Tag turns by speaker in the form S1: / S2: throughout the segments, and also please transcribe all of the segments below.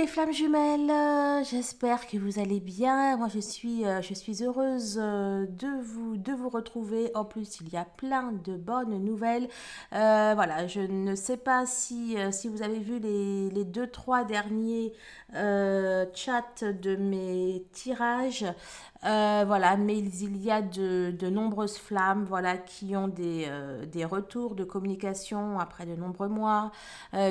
S1: les flammes jumelles, j'espère que vous allez bien. Moi, je suis heureuse de vous retrouver. En plus, il y a plein de bonnes nouvelles. Voilà, je ne sais pas si vous avez vu les deux, trois derniers chats de mes tirages. Voilà, mais il y a de nombreuses flammes, voilà, qui ont des retours de communication après de nombreux mois,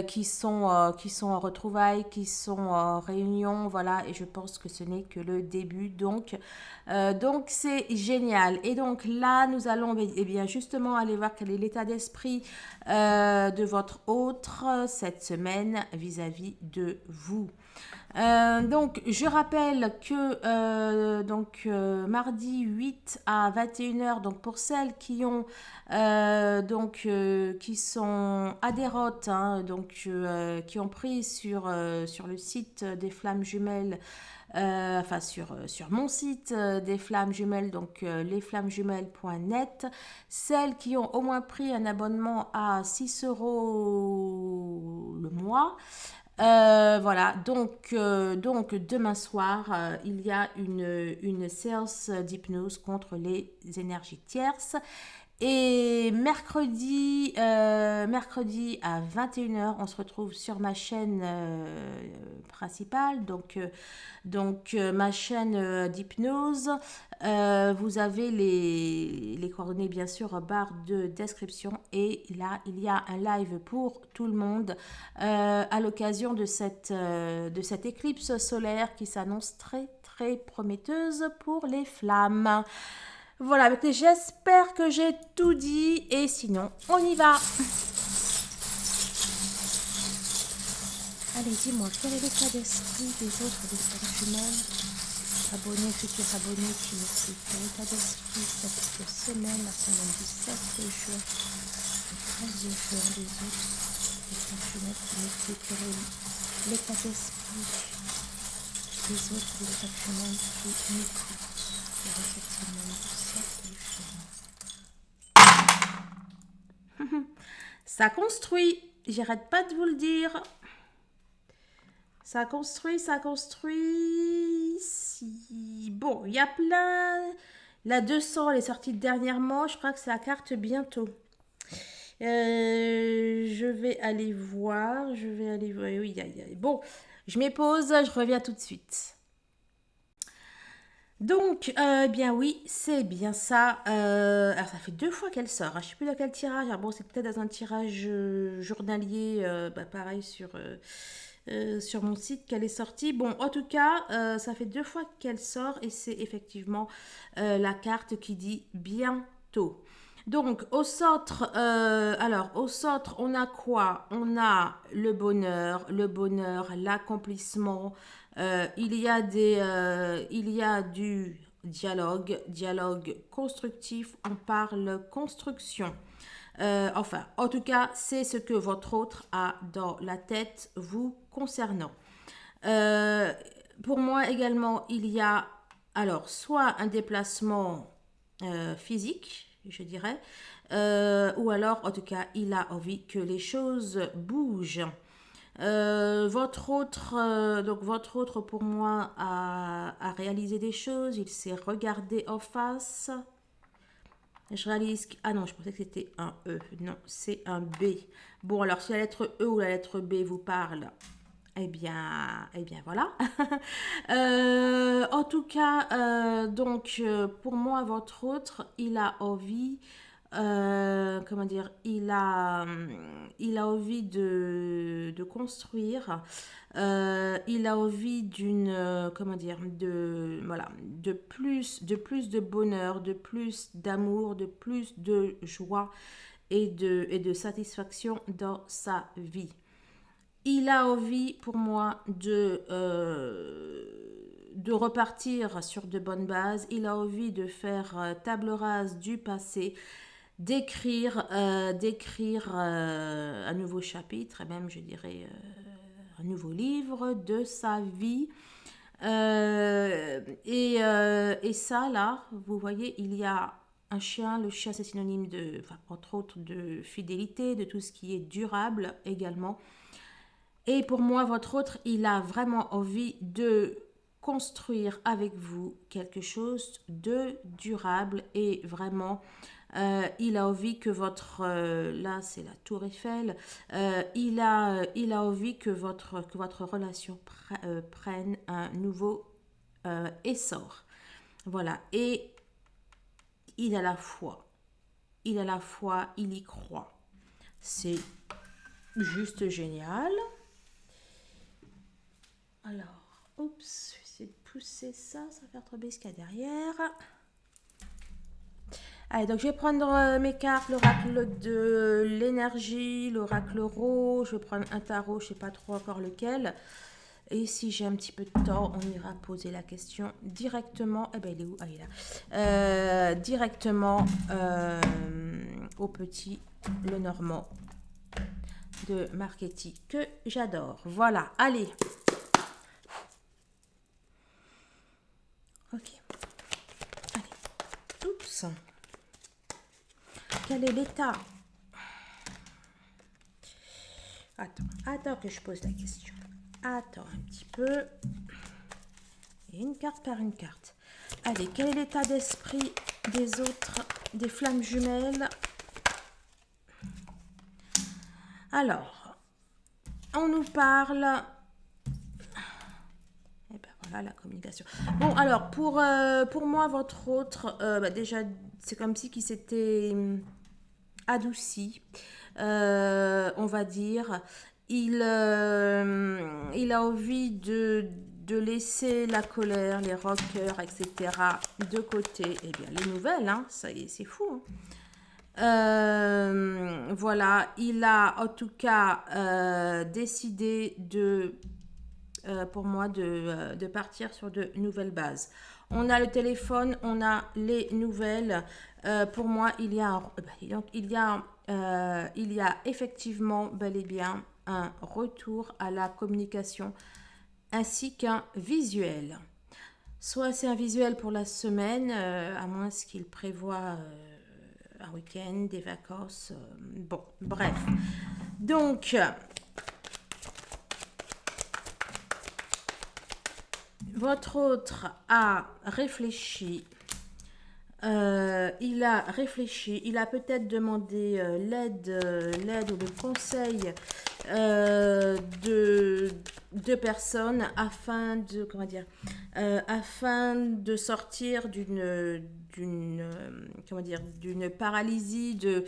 S1: qui sont en retrouvailles, qui sont en réunion, voilà, et je pense que ce n'est que le début, donc c'est génial. Et donc là, nous allons, eh bien, justement aller voir quel est l'état d'esprit de votre autre cette semaine vis-à-vis de vous. Donc, je rappelle que mardi 8 à 21 h, donc pour celles qui ont qui sont adhérentes, hein, qui ont pris sur le site des Flammes Jumelles, enfin sur mon site des Flammes Jumelles, donc lesflammesjumelles.net, celles qui ont au moins pris un abonnement à 6 € le mois. Voilà, donc demain soir, il y a une séance d'hypnose contre les énergies tierces. Et mercredi à 21 h, on se retrouve sur ma chaîne principale, ma chaîne d'hypnose. Vous avez les coordonnées bien sûr en barre de description. Et là, il y a un live pour tout le monde à l'occasion de cette éclipse solaire qui s'annonce très très prometteuse pour les flammes. Voilà, écoutez, j'espère que j'ai tout dit et sinon, on y va. Allez, dis-moi, quel est l'état d'esprit des autres des flammes jumelles? Abonnés, futurs abonnés qui nous suivent. Quel état d'esprit cette semaine, la semaine du 7 juin, le 13 juin des autres des flammes jumelles qui nous suivent? Quel est l'état d'esprit des autres des flammes jumelles qui nous suivent pour cette semaine du 7 juin? Ça construit, j'arrête pas de vous le dire. Ça construit, ça construit. Si... Bon, il y a plein. La 200, elle est sortie dernièrement. Je crois que c'est la carte bientôt. Je vais aller voir. Je vais aller voir. Oui, bon, je mets pause. Je reviens tout de suite. Donc, bien oui, c'est bien ça. Alors, ça fait 2 fois qu'elle sort, hein. Je ne sais plus dans quel tirage. Alors, bon, c'est peut-être dans un tirage journalier, pareil sur mon site qu'elle est sortie. Bon, en tout cas, ça fait 2 fois qu'elle sort et c'est effectivement la carte qui dit bientôt. Donc, au centre, on a quoi? On a le bonheur, l'accomplissement. Il y a du dialogue constructif. On parle construction. Enfin, en tout cas, c'est ce que votre autre a dans la tête vous concernant. Euh, pour moi également, il y a alors soit un déplacement physique, je dirais, ou alors, en tout cas, il a envie que les choses bougent. Votre autre pour moi a réalisé des choses, il s'est regardé en face. Je réalise que... Ah non, je pensais que c'était un E. Non, c'est un B. Bon, alors si la lettre E ou la lettre B vous parle, eh bien voilà. En tout cas, pour moi, votre autre, il a envie, comment dire, il a envie de construire. Il a envie d'une, comment dire, voilà, de plus de bonheur, de plus d'amour, de plus de joie et de satisfaction dans sa vie. Il a envie pour moi de repartir sur de bonnes bases. Il a envie de faire table rase du passé, d'écrire un nouveau chapitre, et même je dirais un nouveau livre de sa vie. Et ça, là, vous voyez, il y a un chien. Le chien, c'est synonyme de, enfin, entre autres, de fidélité, de tout ce qui est durable également. Et pour moi, votre autre, il a vraiment envie de construire avec vous quelque chose de durable et vraiment, il a envie que votre, là c'est la tour Eiffel, il a envie que votre relation prenne un nouveau essor. Voilà, et il a la foi, il a la foi, il y croit. C'est juste génial. Alors, oups, je vais essayer de pousser ça, ça va faire tomber ce qu'il y a derrière. Allez, donc je vais prendre mes cartes, l'oracle de l'énergie, l'oracle rose, je vais prendre un tarot, je ne sais pas trop encore lequel. Et si j'ai un petit peu de temps, on ira poser la question directement. Eh ben, il est où? Ah, il est là. Directement au petit Lenormand de Marchetti, que j'adore. Voilà, allez. Ok. Allez. Oups. Quel est l'état? Attends que je pose la question. Attends un petit peu. Et une carte par une carte. Allez, quel est l'état d'esprit des autres, des flammes jumelles? Alors, on nous parle... Et ben voilà, la communication. Bon, alors, pour moi, votre autre, déjà, c'est comme si qui s'était adouci, on va dire. Il a envie de laisser la colère, les rockers, etc. de côté. Eh bien, les nouvelles, hein, ça y est, c'est fou. Hein. Voilà, il a en tout cas décidé pour moi de partir sur de nouvelles bases. On a le téléphone, on a les nouvelles. Pour moi, il y a, il y a effectivement bel et bien un retour à la communication ainsi qu'un visuel. Soit c'est un visuel pour la semaine, à moins qu'il prévoit un week-end, des vacances. Bon, bref. Donc, votre autre a réfléchi. Il a réfléchi. Il a peut-être demandé l'aide ou le conseil de personnes afin de, comment dire, afin de sortir comment dire, d'une paralysie eh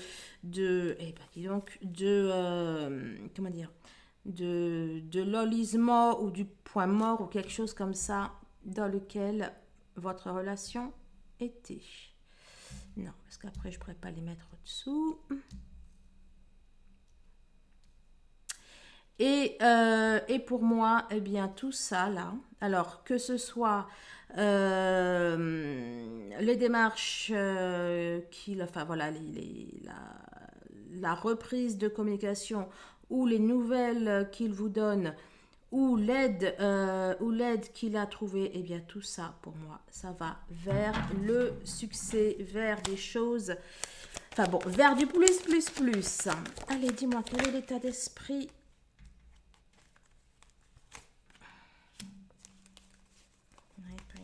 S1: ben, dis donc, comment dire, de l'enlisement ou du point mort ou quelque chose comme ça dans lequel votre relation était. Non, parce qu'après je ne pourrais pas les mettre au-dessous. Et pour moi, eh bien, tout ça là, alors que ce soit les démarches enfin voilà, la reprise de communication ou les nouvelles qu'il vous donne ou l'aide qu'il a trouvée, eh bien tout ça pour moi, ça va vers le succès, vers des choses, enfin bon, vers du plus, plus, plus. Allez, dis-moi, quel est l'état d'esprit?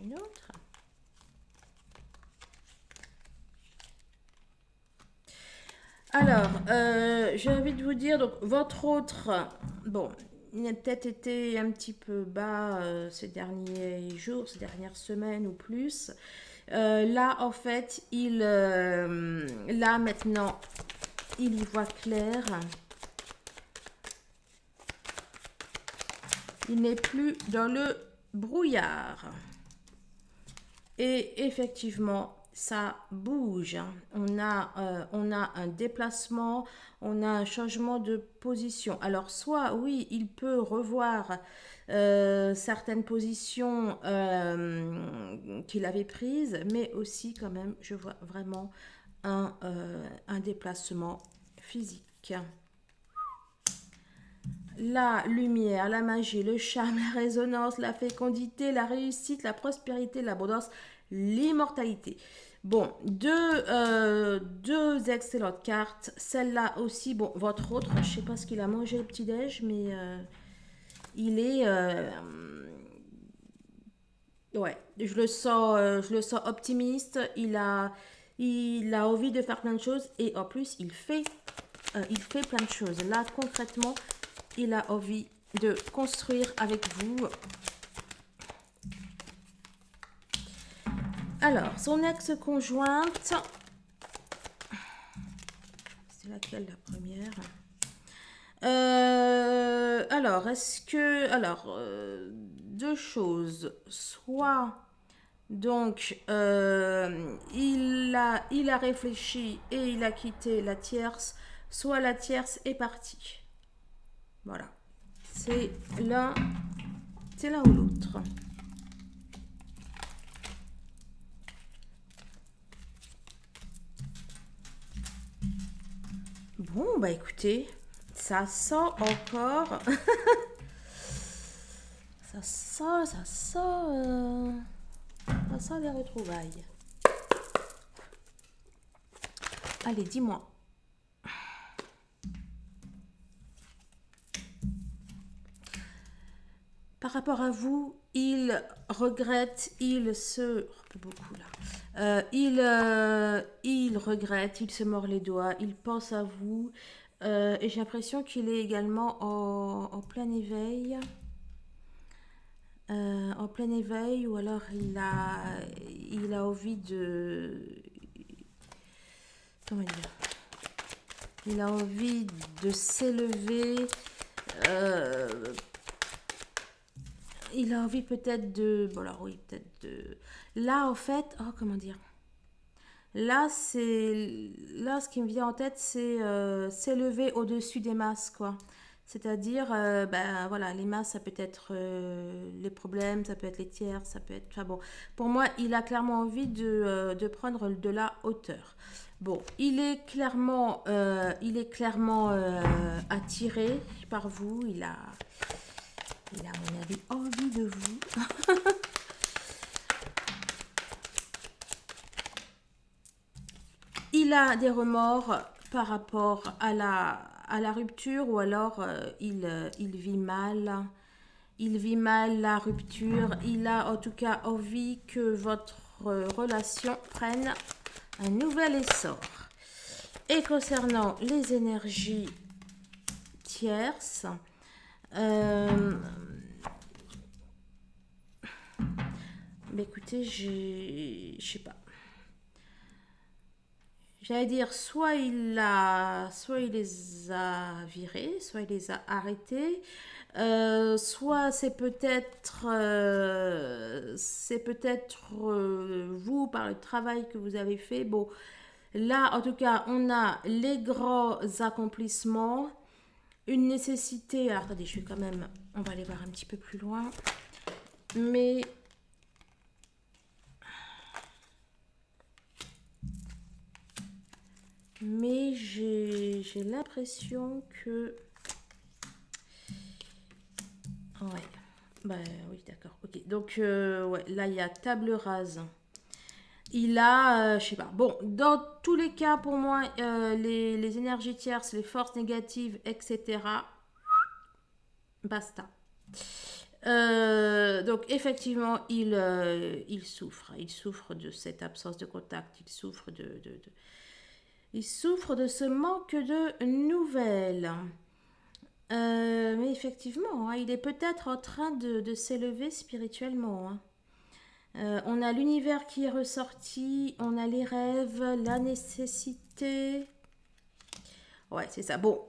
S1: Une autre. Alors, j'ai envie de vous dire, donc votre autre, bon, il a peut-être été un petit peu bas ces derniers jours, ces dernières semaines ou plus. Là, en fait, là maintenant, il y voit clair. Il n'est plus dans le brouillard. Et effectivement, ça bouge. On a un déplacement, on a un changement de position. Alors, soit, oui, il peut revoir certaines positions qu'il avait prises, mais aussi, quand même, je vois vraiment un déplacement physique. La lumière, la magie, le charme, la résonance, la fécondité, la réussite, la prospérité, l'abondance, l'immortalité. Bon, deux excellentes cartes. Celle-là aussi, bon, votre autre, je ne sais pas ce qu'il a mangé au petit-déj, mais Il est... ouais, je le sens optimiste. Il a envie de faire plein de choses et en plus, il fait plein de choses. Là, concrètement, il a envie de construire avec vous. Alors, son ex-conjointe, c'est laquelle la première? Alors, est-ce que... Alors, deux choses. Soit, donc, il a réfléchi et il a quitté la tierce, soit la tierce est partie. Voilà. C'est l'un ou l'autre. Bon, bah écoutez, ça sent encore... ça sent les retrouvailles. Allez, dis-moi. Par rapport à vous, il regrette, il se... beaucoup là. Il regrette, il se mord les doigts, il pense à vous. Et j'ai l'impression qu'il est également en plein éveil. En plein éveil, ou alors il a envie de... Comment dire? Il a envie de s'élever. Il a envie peut-être de... Bon alors oui, peut-être de... Là, en fait... Oh, comment dire? Là, ce qui me vient en tête, c'est s'élever au-dessus des masses, quoi. C'est-à-dire, ben voilà, les masses, ça peut être les problèmes, ça peut être les tiers, ça peut être... Enfin bon, pour moi, il a clairement envie de prendre de la hauteur. Bon, il est clairement attiré par vous. Il a, à mon avis, envie de vous. Il a des remords par rapport à la rupture, ou alors il vit mal. Il vit mal la rupture. Il a en tout cas envie que votre relation prenne un nouvel essor. Et concernant les énergies tierces, mais écoutez, je sais pas. J'allais dire, soit il les a virés, soit il les a arrêtés, soit c'est peut-être vous par le travail que vous avez fait. Bon, là, en tout cas, on a les grands accomplissements, une nécessité. Alors, attendez, je vais quand même, on va aller voir un petit peu plus loin. Mais j'ai l'impression que... Ouais. Bah oui, d'accord. Ok. Donc, ouais, là, il y a table rase. Il a, je sais pas. Bon, dans tous les cas, pour moi, les énergies tierces, les forces négatives, etc. Basta. Donc, effectivement, il souffre. Il souffre de cette absence de contact. Il souffre il souffre de ce manque de nouvelles. Mais effectivement, hein, il est peut-être en train de s'élever spirituellement. Hein. On a l'univers qui est ressorti, on a les rêves, la nécessité. Ouais, c'est ça. Bon,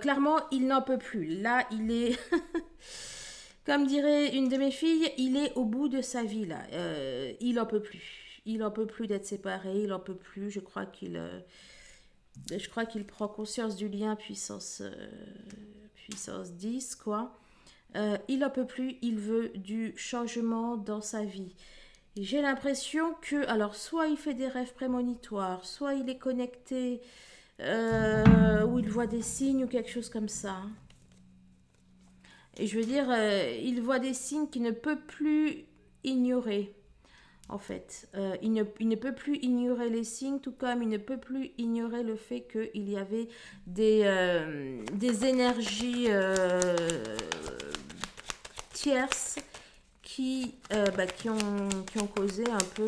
S1: clairement, il n'en peut plus. Là, il est... Comme dirait une de mes filles, il est au bout de sa vie, là. Il n'en peut plus. Il n'en peut plus d'être séparé, il n'en peut plus. Je crois qu'il prend conscience du lien puissance 10, quoi. Il n'en peut plus, il veut du changement dans sa vie. Et j'ai l'impression que, alors, soit il fait des rêves prémonitoires, soit il est connecté, ou il voit des signes ou quelque chose comme ça. Et je veux dire, il voit des signes qu'il ne peut plus ignorer. En fait, il ne peut plus ignorer les signes, tout comme il ne peut plus ignorer le fait qu'il y avait des énergies tierces qui ont causé un peu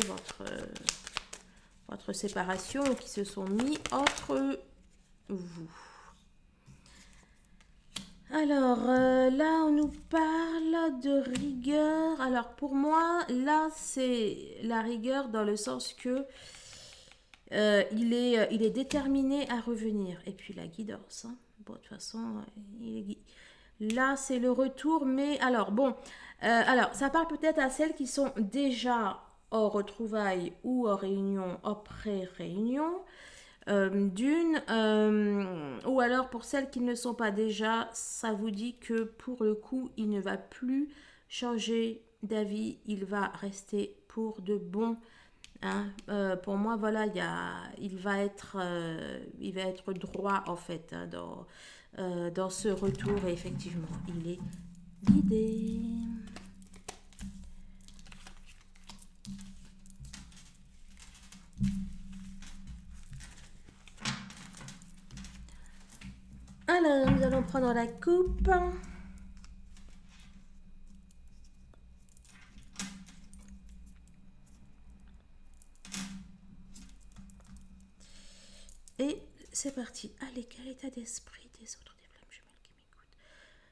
S1: votre séparation ou qui se sont mis entre vous. Alors, là, on nous parle de rigueur. Alors, pour moi, là, c'est la rigueur dans le sens que il est déterminé à revenir. Et puis, la guidance. Hein. Bon, de toute façon, là, c'est le retour. Mais alors, bon, alors, ça parle peut-être à celles qui sont déjà en retrouvailles ou en réunion, en pré-réunion. Ou alors pour celles qui ne le sont pas déjà, ça vous dit que pour le coup, il ne va plus changer d'avis, il va rester pour de bon. Hein. Pour moi, voilà, il va être droit en fait hein, dans ce retour et effectivement, il est guidé. Alors, nous allons prendre la coupe. Et c'est parti. Allez, quel état d'esprit des autres des flammes jumelles qui m'écoutent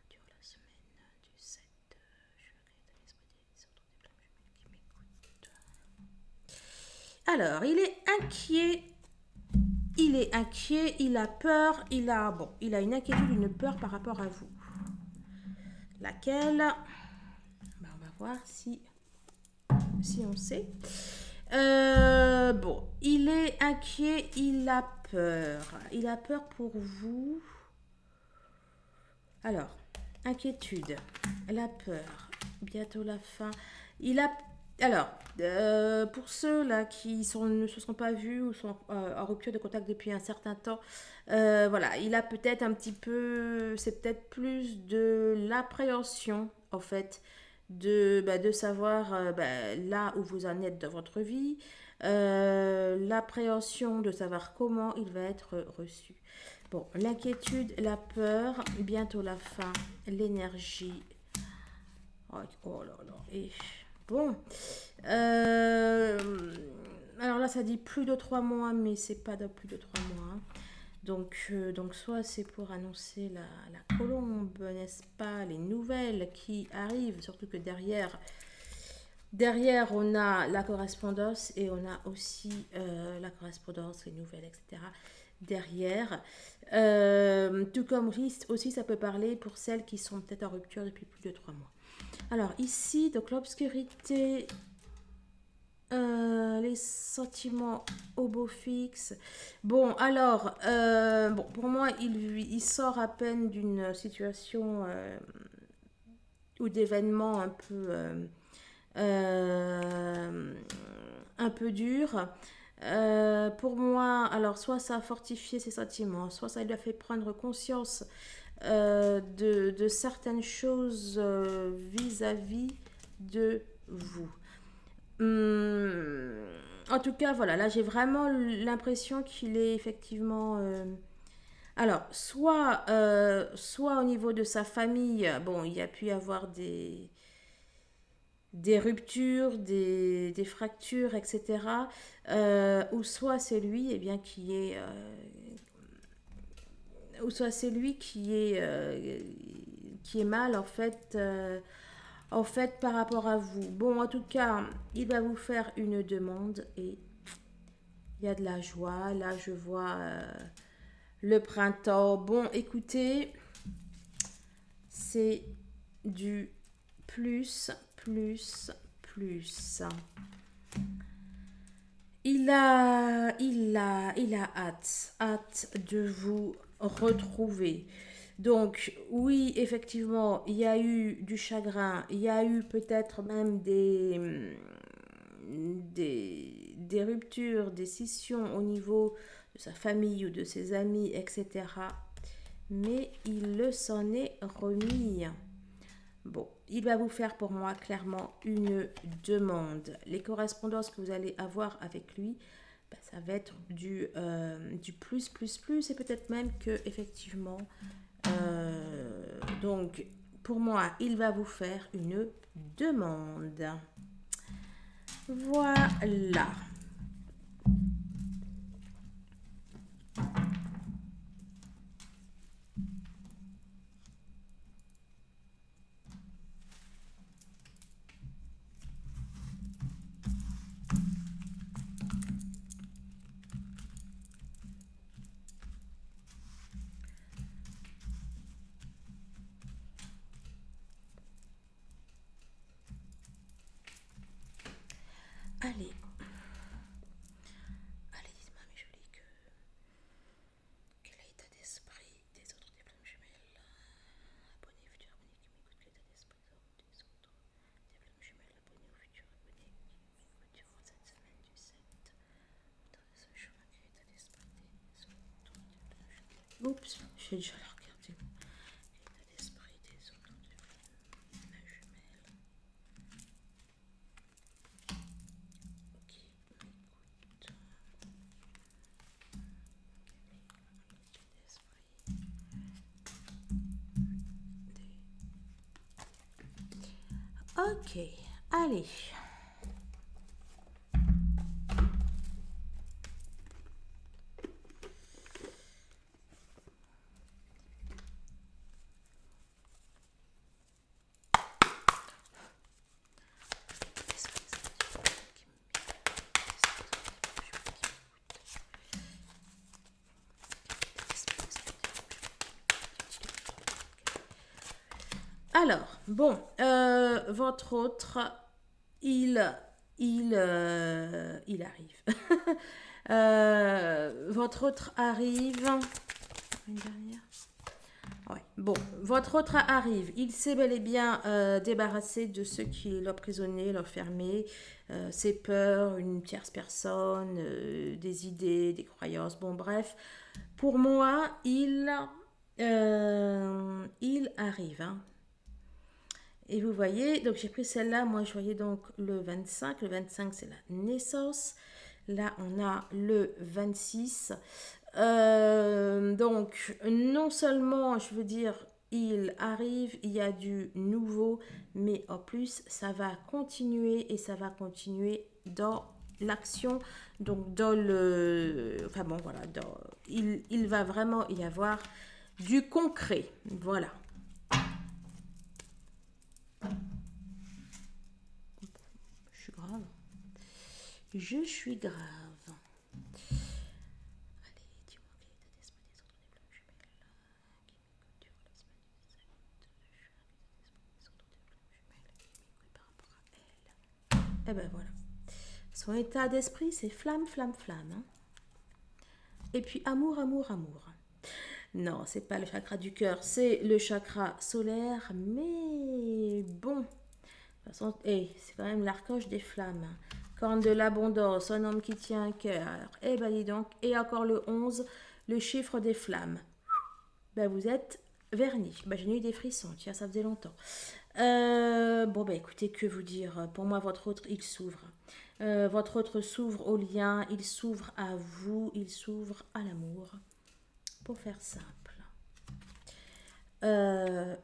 S1: durant la semaine du 7 juin, quel état d'esprit des autres des flammes jumelles qui m'écoutent. Alors, il est inquiet. Il a peur, il a une inquiétude, une peur par rapport à vous. Laquelle on va voir si on sait. Bon, il est inquiet, il a peur. Il a peur pour vous. Alors, inquiétude, la peur, bientôt la fin. Il a... Alors, pour ceux-là qui ne se sont pas vus ou sont en rupture de contact depuis un certain temps, voilà, il a peut-être un petit peu... C'est peut-être plus de l'appréhension, en fait, de savoir là où vous en êtes dans votre vie, l'appréhension de savoir comment il va être reçu. Bon, l'inquiétude, la peur, bientôt la fin, l'énergie. Oh là là. Et bon. Alors là, ça dit plus de 3 mois, mais c'est pas de plus de 3 mois. Hein. Donc soit c'est pour annoncer la colombe, n'est-ce pas, les nouvelles qui arrivent, surtout que derrière, on a la correspondance et on a aussi la correspondance, les nouvelles, etc. derrière. Tout comme aussi, ça peut parler pour celles qui sont peut-être en rupture depuis plus de 3 mois. Alors ici, donc l'obscurité, les sentiments au beau fixe. Bon, alors, pour moi, il sort à peine d'une situation ou d'événements un peu dur. Pour moi, alors soit ça a fortifié ses sentiments, soit ça lui a fait prendre conscience de certaines choses vis-à-vis de vous. En tout cas, voilà, là j'ai vraiment l'impression qu'il est effectivement... alors, soit au niveau de sa famille, bon, il y a pu y avoir des ruptures, des fractures, etc. Ou soit c'est lui, eh bien, ou soit c'est lui qui est mal en fait par rapport à vous. Bon, en tout cas, il va vous faire une demande et il y a de la joie. Là, je vois le printemps. Bon, écoutez, c'est du plus, plus, plus. Il a hâte de vous retrouver. Donc, oui, effectivement, il y a eu du chagrin, il y a eu peut-être même des ruptures, des scissions au niveau de sa famille ou de ses amis, etc. Mais il le s'en est remis. Bon, il va vous faire pour moi clairement une demande. Les correspondances que vous allez avoir avec lui, ça va être du plus, plus, plus. Et peut-être même que effectivement, donc pour moi, il va vous faire une demande. Voilà. Allez. Allez, dites-moi, mes jolies, quel est l'état d'esprit des autres des flammes jumelles? Abonnez, futur abonné qui m'écoute, quel état d'esprit des autres des flammes jumelles? Abonnez au futur abonné qui m'écoute durant cette semaine du 7. Dans ce chemin, quel état d'esprit des autres des flammes jumelles? Oups, j'ai déjà la regardé. Quel état d'esprit des autres des flammes jumelles? Qui m'écoute. Ok, allez. Alors, bon, votre autre, il arrive. Votre autre arrive. Une dernière. Ouais. Bon, votre autre arrive. Il s'est bel et bien débarrassé de ce qui l'emprisonnait, l'enfermait, ses peurs, une tierce personne, des idées, des croyances. Bon, bref, pour moi, il arrive. Hein. Et vous voyez, donc j'ai pris celle-là, moi je voyais donc le 25. Le 25, c'est la naissance. Là, on a le 26. Donc, non seulement, je veux dire, il arrive, il y a du nouveau, mais en plus, ça va continuer et ça va continuer dans l'action. Donc, dans le... Enfin bon, voilà, il va vraiment y avoir du concret. Voilà. Je suis grave. Je suis grave. Et ben voilà. Son état d'esprit, c'est flamme, flamme, flamme. Hein. Et puis amour, amour, amour. Non, c'est pas le chakra du cœur, c'est le chakra solaire. Mais bon, de toute façon, c'est quand même l'archange des flammes. Corne de l'abondance, un homme qui tient un cœur. Eh ben dis donc, et encore le 11, le chiffre des flammes. Ben vous êtes vernis. Ben j'ai eu des frissons, tiens, ça faisait longtemps. Bon, bah écoutez, que vous dire? Pour moi, votre autre, il s'ouvre. Votre autre s'ouvre au lien, il s'ouvre à vous, il s'ouvre à l'amour. Pour faire simple.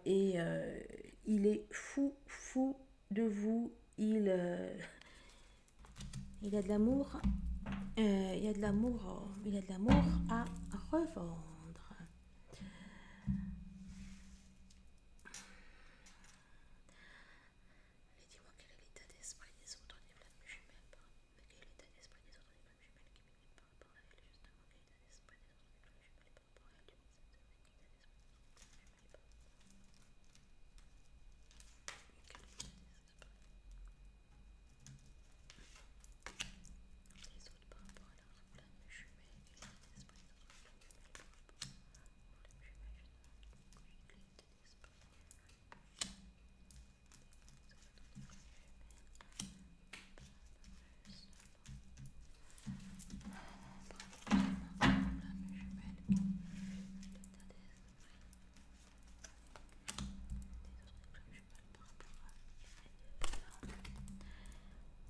S1: Il est fou, fou de vous. Il a de l'amour. Il a de l'amour. Il a de l'amour à revendre.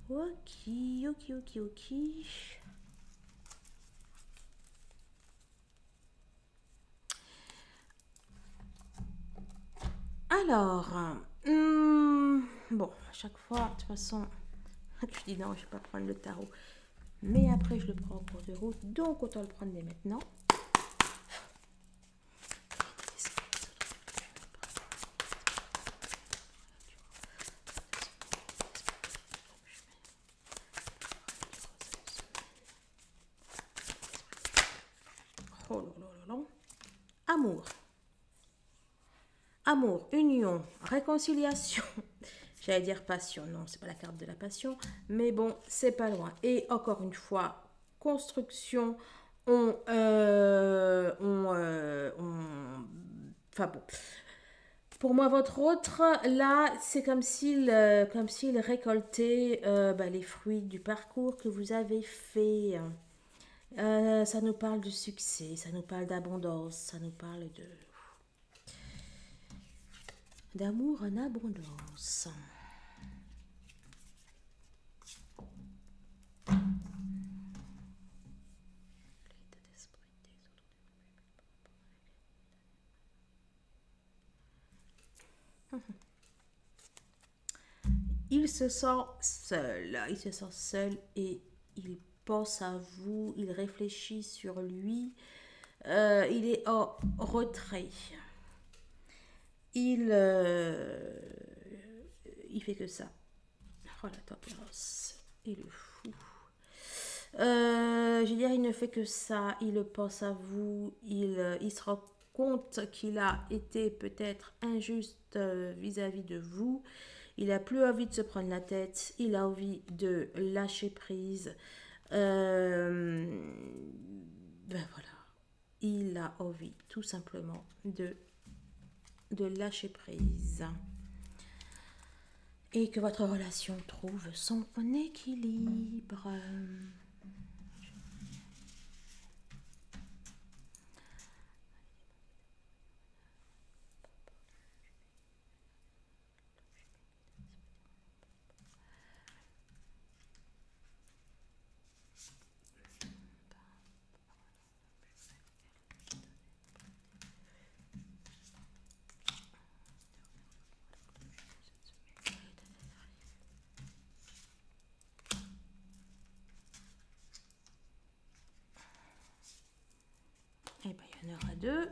S1: Ok. Alors, bon, à chaque fois, de toute façon, je dis non, je ne vais pas prendre le tarot. Mais après, je le prends en cours de route, donc autant le prendre dès maintenant. Oh là là là là. Amour. Amour, union, réconciliation. J'allais dire passion, non, c'est pas la carte de la passion, mais bon, c'est pas loin. Et encore une fois, construction, enfin bon. Pour moi, votre autre, là, c'est comme s'il récoltait les fruits du parcours que vous avez fait. Ça nous parle de succès, ça nous parle d'abondance, ça nous parle de d'amour en abondance. Il se sent seul et il pense à vous, il réfléchit sur lui, il est en retrait. Il fait que ça. Oh la tempérance, il est fou. Je veux dire, il ne fait que ça, il pense à vous, il se rend compte qu'il a été peut-être injuste vis-à-vis de vous. Il a plus envie de se prendre la tête, il a envie de lâcher prise. Voilà, il a envie tout simplement de lâcher prise. Et que votre relation trouve son équilibre. Et bien, il y en aura deux.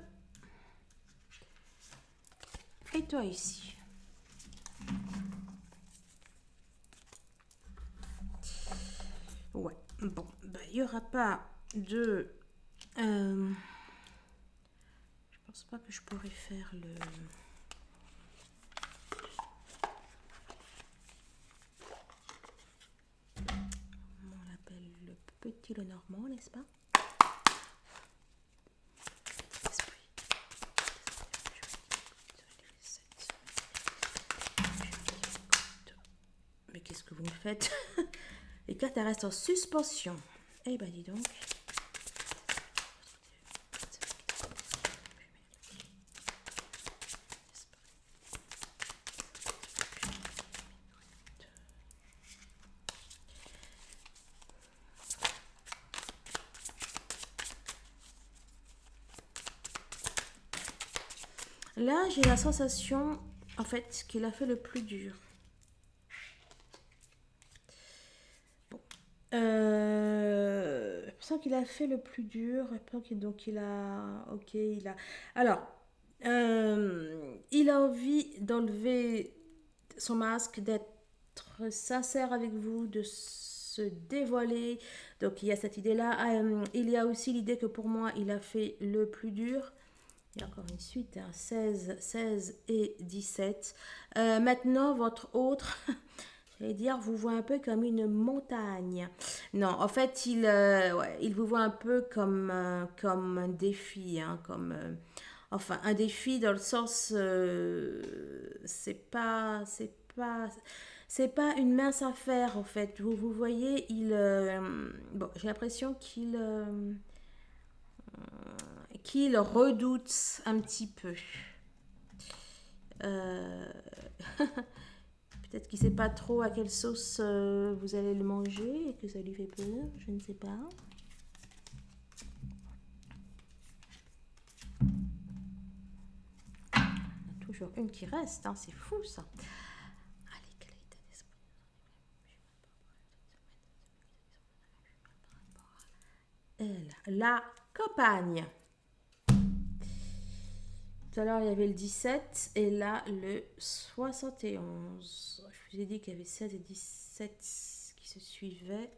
S1: Et toi ici. Ouais, bon, il n'y aura pas de... je pense pas que je pourrais faire le... On l'appelle le petit Lenormand, n'est-ce pas? Mais qu'est-ce que vous me faites? Les cartes, elles restent en suspension. Eh ben, dis donc. Là, j'ai la sensation, en fait, qu'il a fait le plus dur. Bon. Je sens qu'il a fait le plus dur. Donc, il a... Ok, il a... Alors, il a envie d'enlever son masque, d'être sincère avec vous, de se dévoiler. Donc, il y a cette idée-là. Il y a aussi l'idée que pour moi, il a fait le plus dur. Il y a encore une suite, hein, 16 et 17. Maintenant, votre autre, j'allais dire, vous voit un peu comme une montagne. Non, en fait, il vous voit un peu comme un défi, hein, enfin, un défi dans le sens, c'est pas une mince affaire, en fait. Vous voyez, bon, j'ai l'impression qu'il redoute un petit peu. Peut-être qu'il ne sait pas trop à quelle sauce vous allez le manger et que ça lui fait peur, je ne sais pas. On a toujours une qui reste, hein, c'est fou ça. Allez, quel est l'état d'esprit? La campagne. Tout à l'heure, il y avait le 17 et là, le 71. Je vous ai dit qu'il y avait 16 et 17 qui se suivaient.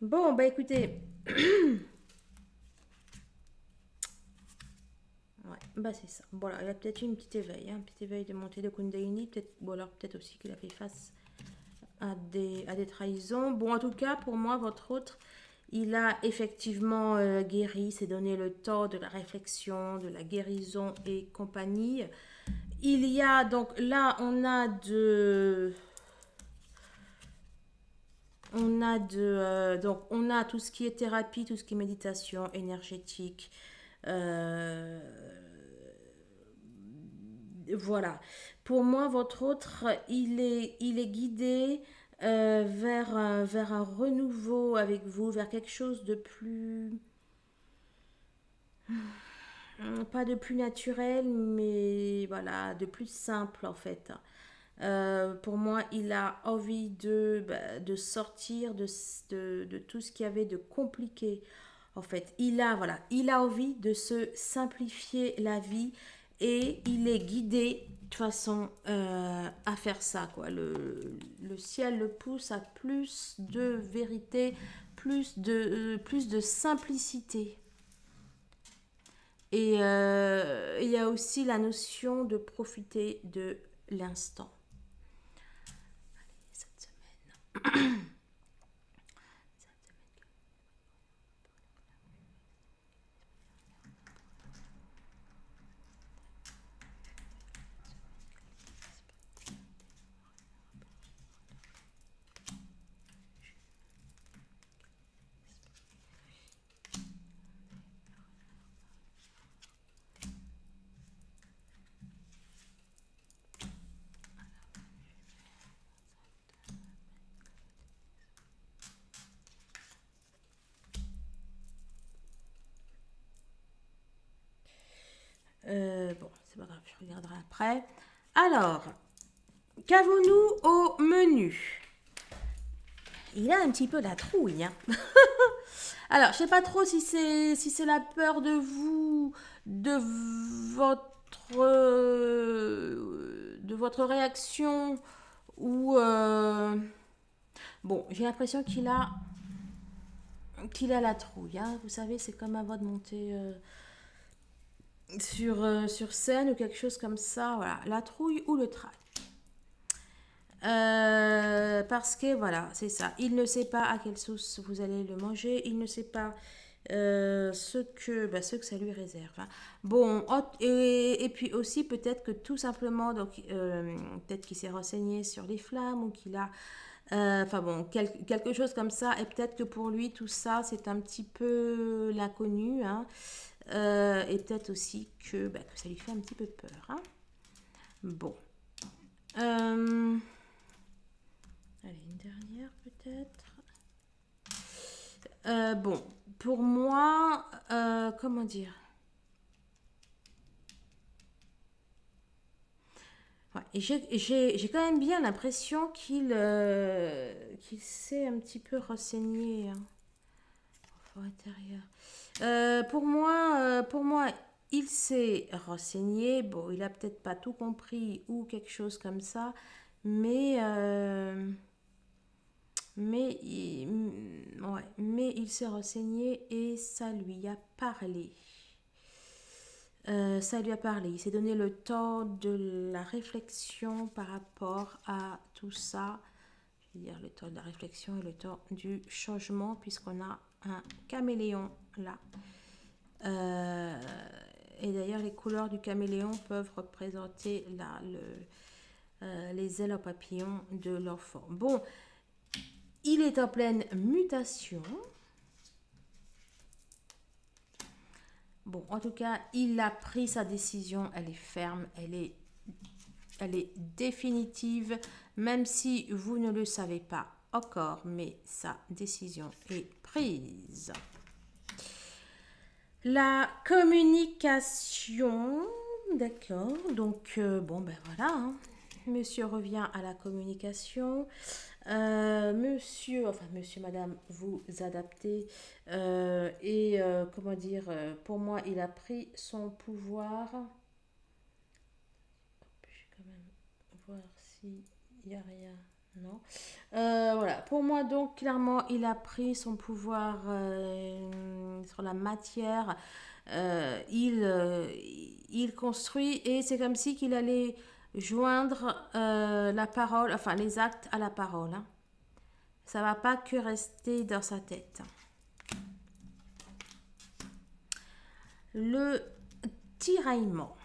S1: Bon, bah écoutez. Ouais, bah c'est ça. Bon, alors, il y a peut-être eu une petite éveil, hein, un petit éveil de montée de Kundalini. Ou alors peut-être aussi qu'il a fait face à des trahisons. Bon, en tout cas, pour moi, votre autre, il a effectivement guéri, s'est donné le temps de la réflexion, de la guérison et compagnie. Il y a donc là, donc on a tout ce qui est thérapie, tout ce qui est méditation énergétique. euh, voilà. Pour moi, votre autre, il est guidé vers un renouveau avec vous, vers quelque chose de plus, pas de plus naturel, mais voilà, de plus simple en fait. Pour moi, il a envie de sortir de tout ce qu'il y avait de compliqué. En fait, il a envie de se simplifier la vie et il est guidé de toute façon à faire ça. Quoi. Le ciel le pousse à plus de vérité, plus de simplicité. Et il y a aussi la notion de profiter de l'instant. Cette semaine. Bon, c'est pas grave, je regarderai après. Alors, qu'avons-nous au menu? Il a un petit peu la trouille. Hein. Alors, je sais pas trop si c'est la peur de vous, de votre réaction ou bon, j'ai l'impression qu'il a la trouille. Hein. Vous savez, c'est comme avant de monter sur scène ou quelque chose comme ça. Voilà, la trouille ou le trac. Parce que voilà, c'est ça. Il ne sait pas à quelle sauce vous allez le manger. Il ne sait pas ce que ça lui réserve. Hein. Bon, et puis aussi peut-être que tout simplement, donc peut-être qu'il s'est renseigné sur les flammes ou qu'il a, enfin bon, quelque chose comme ça. Et peut-être que pour lui tout ça c'est un petit peu l'inconnu. Hein. Et peut-être aussi que ça lui fait un petit peu peur. Hein. Bon. Allez, une dernière peut-être. Bon, pour moi, comment dire? Ouais, j'ai quand même bien l'impression qu'il s'est un petit peu renseigné. Hein, au fort intérieur. Pour moi, il s'est renseigné. Bon, il a peut-être pas tout compris ou quelque chose comme ça, mais mais il s'est renseigné et ça lui a parlé. Ça lui a parlé. Il s'est donné le temps de la réflexion par rapport à tout ça. Je veux dire le temps de la réflexion et le temps du changement puisqu'on a un caméléon là. Euh, et d'ailleurs, les couleurs du caméléon peuvent représenter là, les ailes en papillon de l'enfant. Bon, il est en pleine mutation. Bon, en tout cas, il a pris sa décision. Elle est ferme, elle est définitive, même si vous ne le savez pas encore, mais sa décision est prise. La communication, d'accord. Donc, bon, ben voilà, hein. Monsieur revient à la communication. Monsieur, madame, vous adaptez. Comment dire, pour moi, il a pris son pouvoir. Je vais quand même voir s'il n'y a rien. Non. Voilà, pour moi, donc, clairement, il a pris son pouvoir sur la matière. Il construit et c'est comme si qu'il allait joindre la parole, enfin les actes à la parole, hein. Ça va pas que rester dans sa tête. Le tiraillement.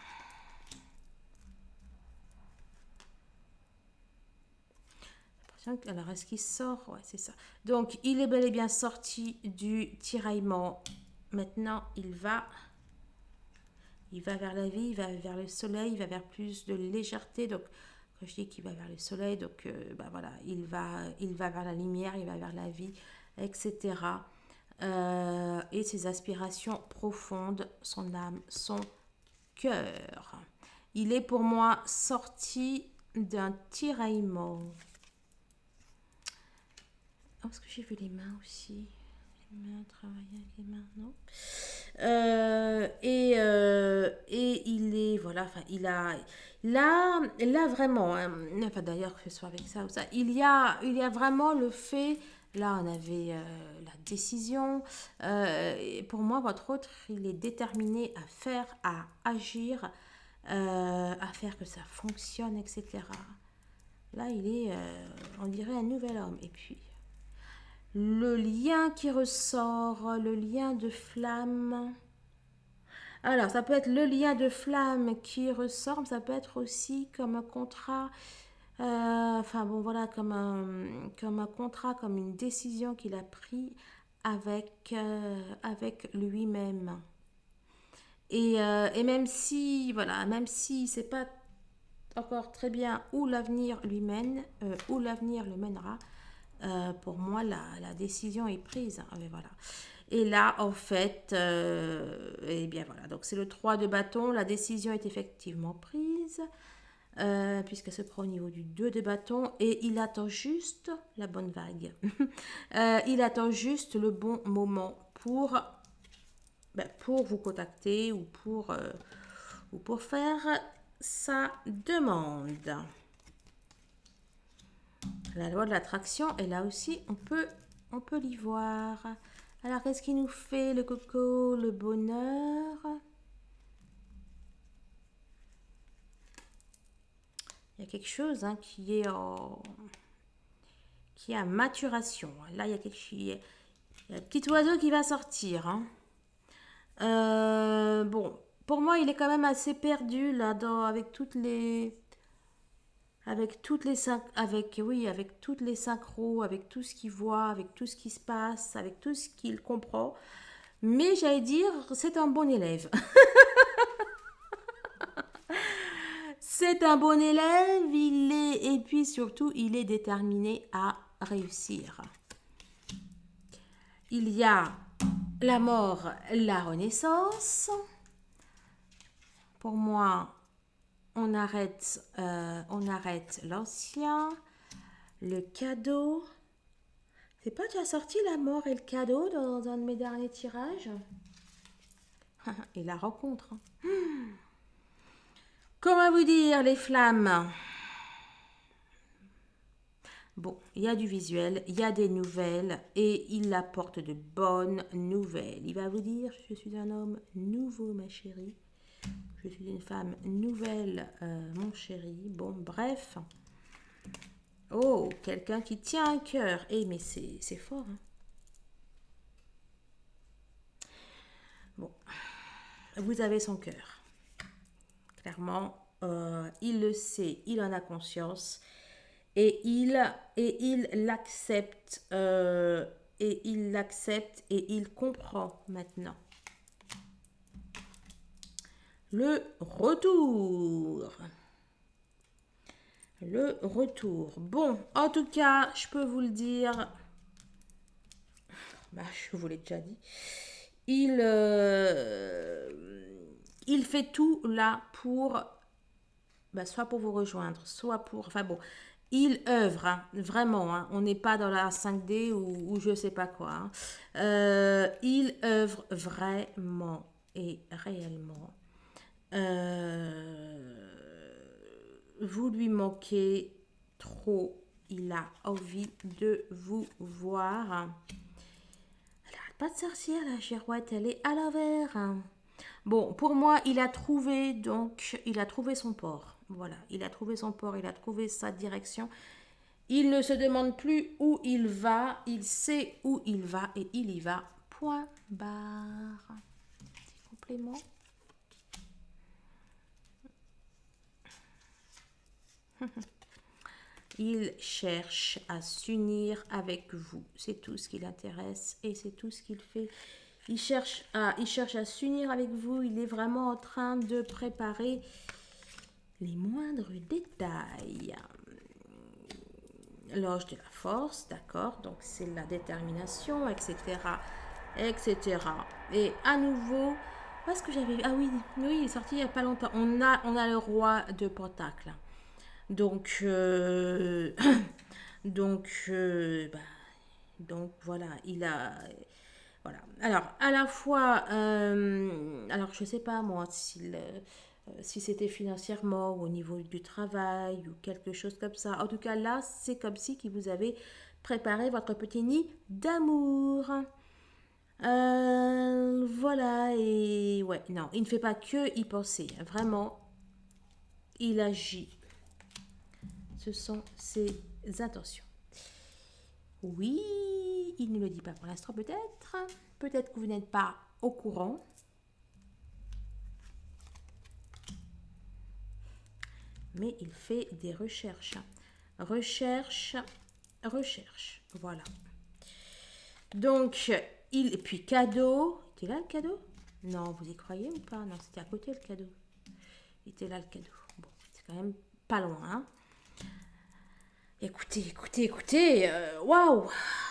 S1: Alors, est-ce qu'il sort? Ouais, c'est ça. Donc, il est bel et bien sorti du tiraillement. Maintenant, il va vers la vie, il va vers le soleil, il va vers plus de légèreté. Donc, quand je dis qu'il va vers le soleil, donc, bah voilà, il va vers la lumière, il va vers la vie, etc. Et ses aspirations profondes, son âme, son cœur. Il est pour moi sorti d'un tiraillement. Oh, est-ce que j'ai vu les mains aussi? Les mains, travailler avec les mains, non. Et il est, voilà, enfin, là vraiment, hein, enfin d'ailleurs que ce soit avec ça ou ça, il y a vraiment le fait, là on avait la décision, et pour moi, votre autre, il est déterminé à faire, à agir, à faire que ça fonctionne, etc. Là, il est, on dirait, un nouvel homme. Et puis, le lien qui ressort, le lien de flamme. Alors, ça peut être le lien de flamme qui ressort, mais ça peut être aussi comme un contrat, enfin bon voilà, comme un contrat, comme une décision qu'il a pris avec lui-même. Et même si, voilà, même si c'est pas encore très bien où l'avenir lui mène, où l'avenir le mènera, pour moi, la décision est prise, hein. Voilà. Et là, en fait, eh bien voilà, donc c'est le 3 de bâton, la décision est effectivement prise, puisqu'elle se prend au niveau du 2 de bâton, et il attend juste la bonne vague. Il attend juste le bon moment pour vous contacter ou pour faire sa demande. La loi de l'attraction, et là aussi, on peut l'y voir. Alors, qu'est-ce qui nous fait le coco? Le bonheur. Il y a quelque chose, hein, qui est en maturation. Là, il y a il y a un petit oiseau qui va sortir, hein. Bon, pour moi, il est quand même assez perdu là, avec toutes les synchros, avec tout ce qu'il voit, avec tout ce qui se passe, avec tout ce qu'il comprend. Mais j'allais dire, c'est un bon élève. C'est un bon élève, et puis surtout, il est déterminé à réussir. Il y a la mort, la renaissance. Pour moi, on arrête l'ancien, le cadeau. C'est pas déjà sorti la mort et le cadeau dans un de mes derniers tirages? Et la rencontre, hein. Comment vous dire, les flammes? Bon, il y a du visuel, il y a des nouvelles et il apporte de bonnes nouvelles. Il va vous dire, je suis un homme nouveau, ma chérie. Je suis une femme nouvelle, mon chéri. Bon, bref. Oh, quelqu'un qui tient un cœur. Eh, mais c'est fort, hein. Bon, vous avez son cœur. Clairement, il le sait, il en a conscience. Et il l'accepte. Et il comprend maintenant. Le retour. Le retour. Bon, en tout cas, je peux vous le dire. Bah, je vous l'ai déjà dit. Il, Il fait tout là pour, bah, soit pour vous rejoindre, soit pour... Enfin bon, il œuvre, hein, vraiment. Hein, on n'est pas dans la 5D ou je sais pas quoi. Hein. Il œuvre vraiment et réellement. Euh, vous lui manquez trop. Il a envie de vous voir. Elle arrête pas de sortir, la girouette, elle est à l'envers. Bon, pour moi, il a trouvé, donc, il a trouvé son port. Voilà, il a trouvé son port, il a trouvé sa direction. Il ne se demande plus où il va, il sait où il va et il y va. Point barre. Petit complément. Il cherche à s'unir avec vous. C'est tout ce qui l'intéresse et c'est tout ce qu'il fait. Il cherche à s'unir avec vous. Il est vraiment en train de préparer les moindres détails. L'ange de la force, d'accord, donc c'est la détermination, etc., etc. Et à nouveau, parce que j'avais... Ah oui, oui, il est sorti il n'y a pas longtemps. On a le roi de Pentacle. Donc, bah, donc voilà, il a... Voilà. Alors, à la fois, alors je sais pas moi si c'était financièrement ou au niveau du travail ou quelque chose comme ça. En tout cas, là, c'est comme si que vous avez préparé votre petit nid d'amour. Voilà, et ouais, non, il ne fait pas que y penser. Vraiment, il agit. Ce sont ses intentions. Oui, il ne le dit pas pour l'instant peut-être. Peut-être que vous n'êtes pas au courant. Mais il fait des recherches. Recherche, recherche. Voilà. Donc, et puis cadeau. Il était là le cadeau? Non, vous y croyez ou pas? Non, c'était à côté le cadeau. Il était là le cadeau. Bon, c'est quand même pas loin. Hein. Écoutez, écoutez, écoutez. Waouh!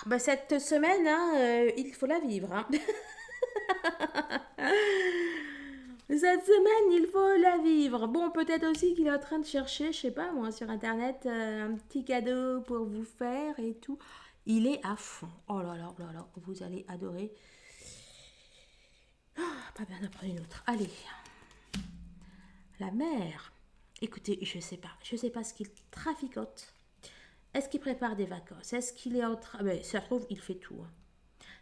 S1: Bah, cette semaine, hein, il faut la vivre. Hein. Cette semaine, il faut la vivre. Bon, peut-être aussi qu'il est en train de chercher, je sais pas moi, sur internet, un petit cadeau pour vous faire et tout. Il est à fond. Oh là là, oh là là, vous allez adorer. Ah, pas bien d'en prendre une autre. Allez, la mer. Écoutez, je sais pas ce qu'il traficote. Est-ce qu'il prépare des vacances? Est-ce qu'il est en train... Mais ça se trouve, il fait tout. Hein.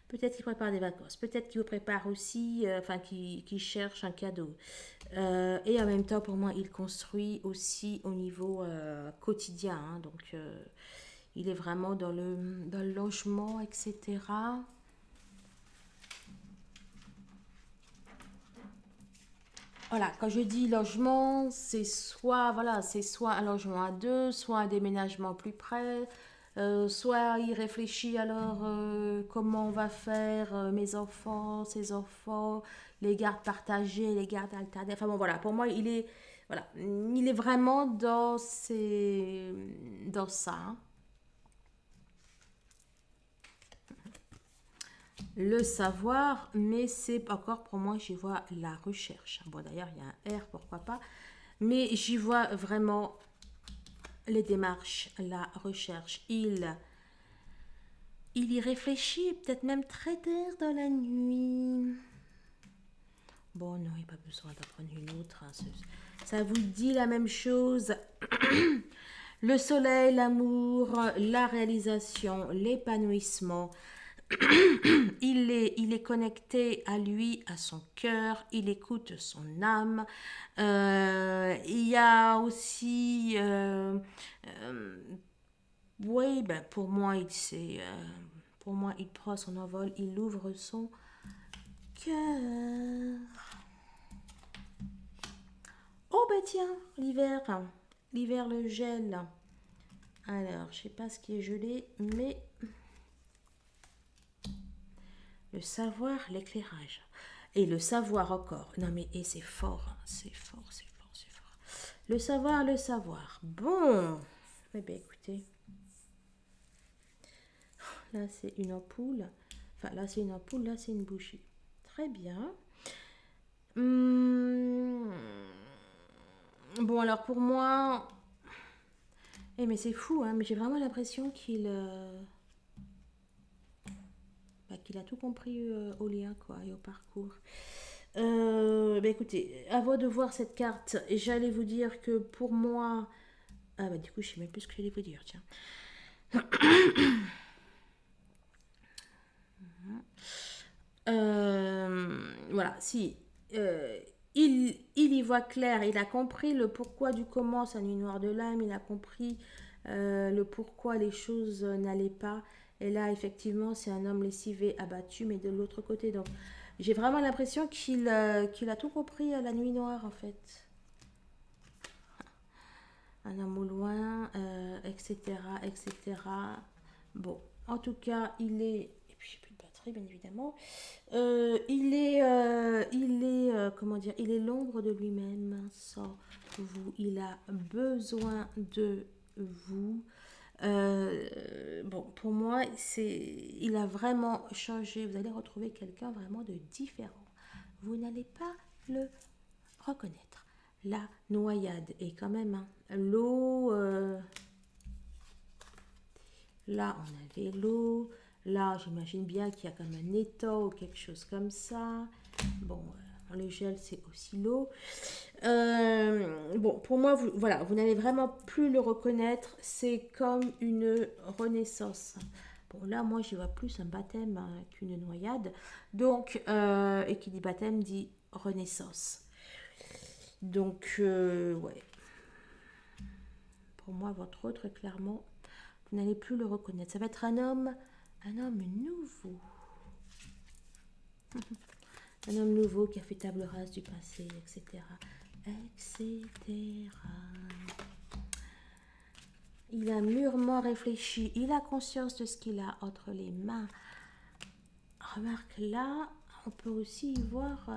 S1: Peut-être qu'il prépare des vacances. Peut-être qu'il vous prépare aussi, enfin, qu'il cherche un cadeau. Et en même temps, pour moi, il construit aussi au niveau quotidien. Hein. Donc, il est vraiment dans le logement, etc. Voilà, quand je dis logement, c'est soit un logement à deux, soit un déménagement plus près, soit il réfléchit alors comment on va faire mes enfants, ses enfants, les gardes partagées, les gardes alternés. Enfin bon, voilà, pour moi, voilà, il est vraiment dans ça. Hein. Le savoir, mais c'est encore pour moi, j'y vois la recherche. Bon, d'ailleurs, il y a un R, pourquoi pas. Mais j'y vois vraiment les démarches, la recherche. Il y réfléchit, peut-être même très tard dans la nuit. Bon, non, il n'y a pas besoin d'en prendre une autre. Hein. Ça vous dit la même chose. Le soleil, l'amour, la réalisation, l'épanouissement. Il est connecté à lui, à son cœur, il écoute son âme. Il y a aussi, oui, ben pour moi, il prend son envol, il ouvre son cœur. Oh ben tiens, l'hiver le gel. Alors, je sais pas ce qui est gelé, mais le savoir, l'éclairage. Et le savoir encore. Non mais et c'est fort, hein. C'est fort, c'est fort, c'est fort. Le savoir, le savoir. Bon. Eh bien écoutez, là c'est une ampoule. Enfin là c'est une ampoule, là c'est une bougie. Très bien. Hum, Bon, alors pour moi... mais c'est fou, hein, mais j'ai vraiment l'impression qu'il a tout compris au lien, quoi, et au parcours. Écoutez, avant de voir cette carte, j'allais vous dire que pour moi... Ah bah du coup, je sais même plus ce que j'allais vous dire, tiens. Voilà, si il y voit clair, il a compris le pourquoi du comment sa nuit noire de l'âme, il a compris le pourquoi les choses n'allaient pas. Et là, effectivement, c'est un homme lessivé, abattu, mais de l'autre côté. Donc, j'ai vraiment l'impression qu'il a tout compris à la nuit noire, en fait. Un homme au loin, etc., etc. Bon, en tout cas, il est... Et puis, j'ai plus de batterie, bien évidemment. Comment dire, il est l'ombre de lui-même sans vous. Il a besoin de vous. Bon, pour moi, il a vraiment changé. Vous allez retrouver quelqu'un vraiment de différent. Vous n'allez pas le reconnaître. La noyade est quand même l'eau. Là, on avait l'eau. Là, j'imagine bien qu'il y a comme un étau ou quelque chose comme ça. Bon, le gel, c'est aussi l'eau. Bon, pour moi, voilà, vous n'allez vraiment plus le reconnaître. C'est comme une renaissance. Bon, là, moi, j'y vois plus un baptême qu'une noyade. Donc, et qui dit baptême dit renaissance. Donc, ouais. Pour moi, votre autre, clairement, vous n'allez plus le reconnaître. Ça va être un homme nouveau. Un homme nouveau qui a fait table rase du passé, etc. etc. Il a mûrement réfléchi. Il a conscience de ce qu'il a entre les mains. Remarque là, on peut aussi y voir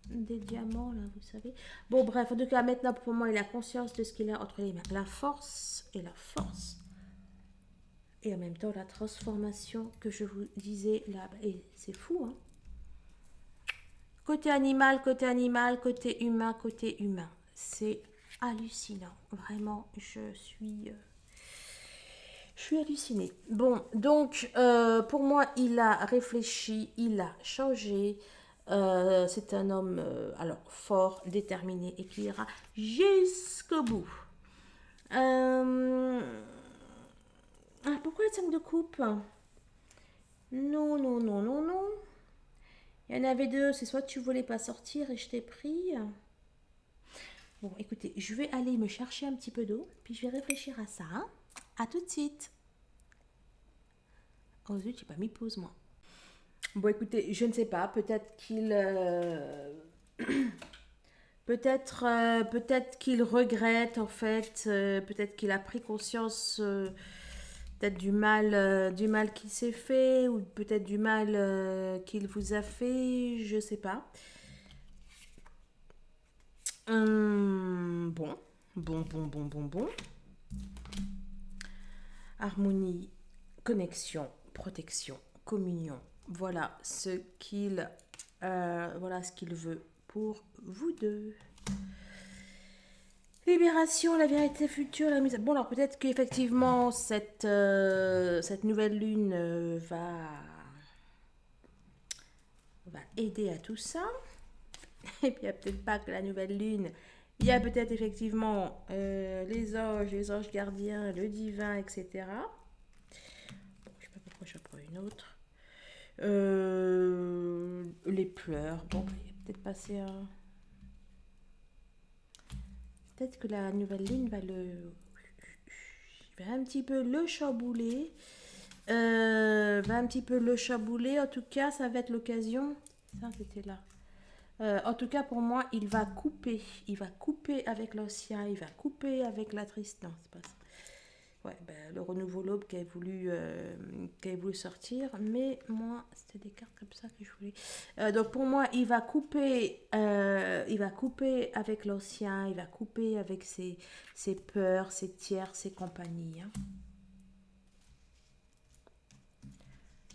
S1: des diamants, là, vous savez. Bon, bref, en tout cas, maintenant, pour moi, il a conscience de ce qu'il a entre les mains. La force et la force. Et en même temps, la transformation que je vous disais là. Et c'est fou, hein. Côté animal, côté humain. C'est hallucinant. Vraiment, je suis hallucinée. Bon, donc, pour moi, il a réfléchi, il a changé. C'est un homme, alors, fort, déterminé et qui ira jusqu'au bout. Pourquoi le 5 de coupe? Non, non, non, non, non. Il y en avait deux, c'est soit tu voulais pas sortir et je t'ai pris. Bon, écoutez, je vais aller me chercher un petit peu d'eau, puis je vais réfléchir à ça. Hein. À tout de suite. Oh zut, j'ai pas mis pause moi. Bon, écoutez, je ne sais pas, peut-être qu'il... peut-être qu'il regrette en fait, peut-être qu'il a pris conscience peut-être du mal qu'il s'est fait ou peut-être du mal qu'il vous a fait, je sais pas. Bon, bon. Harmonie, connexion, protection, communion. Voilà ce qu'il veut pour vous deux. Libération, la vérité future, la mise. Bon, alors peut-être qu'effectivement cette nouvelle lune va aider à tout ça. Et puis il n'y a peut-être pas que la nouvelle lune. Il y a peut-être effectivement les anges gardiens, le divin, etc. Bon, je sais pas pourquoi je prends une autre. Les pleurs. Bon, il y a peut-être passé un. Peut-être que la nouvelle lune va un petit peu le chambouler. Va un petit peu le chambouler. En tout cas, ça va être l'occasion. Ça, c'était là. En tout cas, pour moi, il va couper. Il va couper avec l'ancien. Il va couper avec la triste. Non, c'est pas ça. Ouais, le renouveau l'aube qui a voulu sortir. Mais moi, c'était des cartes comme ça que je voulais. Donc pour moi, il va couper avec l'ancien. Il va couper avec ses peurs, ses tiers, ses compagnies. Hein.